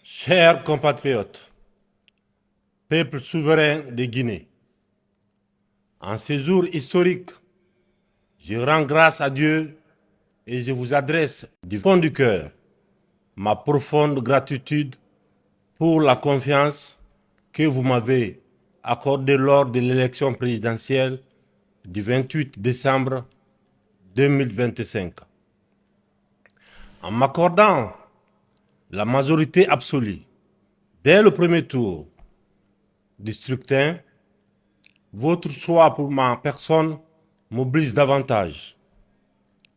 Chers compatriotes, peuple souverain de Guinée, en ces jours historiques, je rends grâce à Dieu et je vous adresse du fond du cœur ma profonde gratitude pour la confiance que vous m'avez accordée lors de l'élection présidentielle du 28 décembre 2025. En m'accordant la majorité absolue dès le premier tour du scrutin, votre choix pour ma personne mobilise davantage.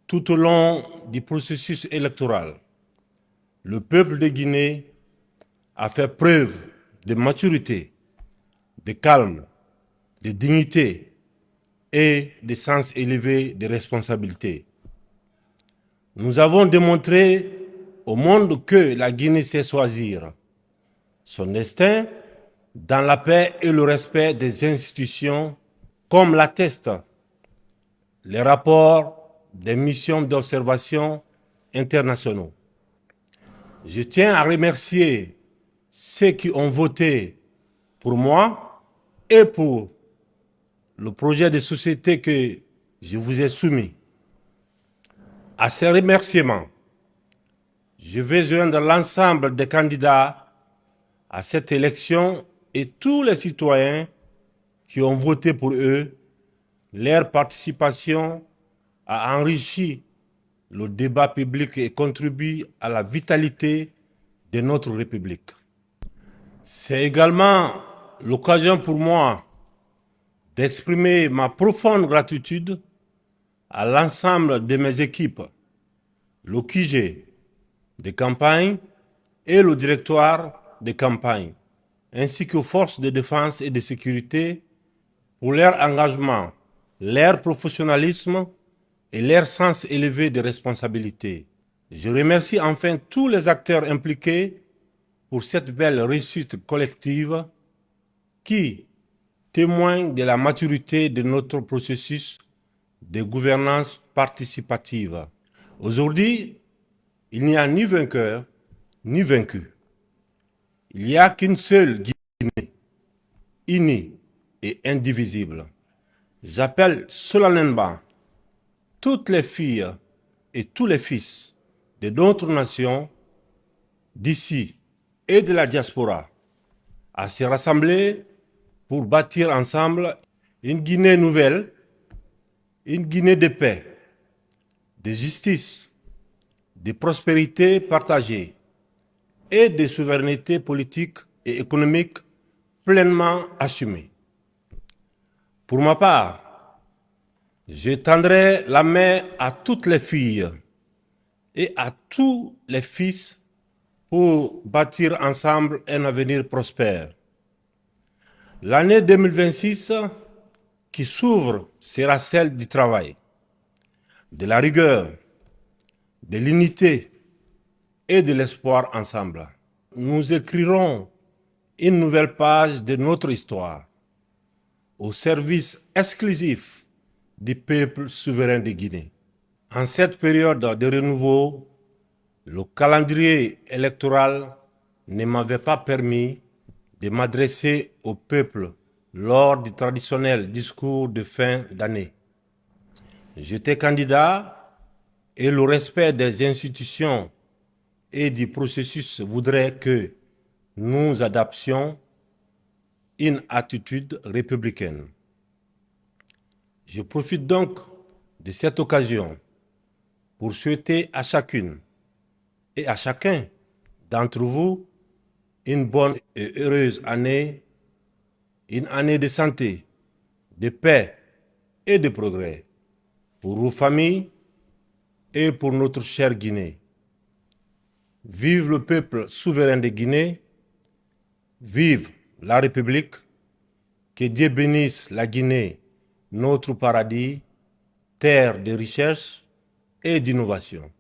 Tout au long du processus électoral, le peuple de Guinée a fait preuve de maturité, de calme, de dignité et de sens élevé de responsabilité. Nous avons démontré au monde que la Guinée sait choisir son destin dans la paix et le respect des institutions, comme l'attestent les rapports des missions d'observation internationaux. Je tiens à remercier ceux qui ont voté pour moi et pour le projet de société que je vous ai soumis. À ces remerciements, je vais joindre l'ensemble des candidats à cette élection et tous les citoyens qui ont voté pour eux. Leur participation a enrichi le débat public et contribue à la vitalité de notre République. C'est également l'occasion pour moi d'exprimer ma profonde gratitude à l'ensemble de mes équipes, le QG de campagne et le directoire de campagne, ainsi qu'aux forces de défense et de sécurité pour leur engagement, leur professionnalisme et leur sens élevé de responsabilité. Je remercie enfin tous les acteurs impliqués pour cette belle réussite collective qui témoigne de la maturité de notre processus de gouvernance participative. Aujourd'hui, il n'y a ni vainqueur ni vaincu. Il n'y a qu'une seule Guinée, unie et indivisible. J'appelle solennellement toutes les filles et tous les fils de d'autres nations, d'ici et de la diaspora, à se rassembler pour bâtir ensemble une Guinée nouvelle, une Guinée de paix, de justice, de prospérité partagée et de souveraineté politique et économique pleinement assumée. Pour ma part, je tendrai la main à toutes les filles et à tous les fils pour bâtir ensemble un avenir prospère. L'année 2026 qui s'ouvre sera celle du travail, de la rigueur, de l'unité et de l'espoir ensemble. Nous écrirons une nouvelle page de notre histoire au service exclusif du peuple souverain de Guinée. En cette période de renouveau, le calendrier électoral ne m'avait pas permis de m'adresser au peuple lors du traditionnel discours de fin d'année. J'étais candidat et le respect des institutions et du processus voudrait que nous adaptions une attitude républicaine. Je profite donc de cette occasion pour souhaiter à chacune et à chacun d'entre vous une bonne et heureuse année, une année de santé, de paix et de progrès pour vos familles et pour notre chère Guinée. Vive le peuple souverain de Guinée, vive la République, que Dieu bénisse la Guinée, notre paradis, terre de richesse et d'innovation.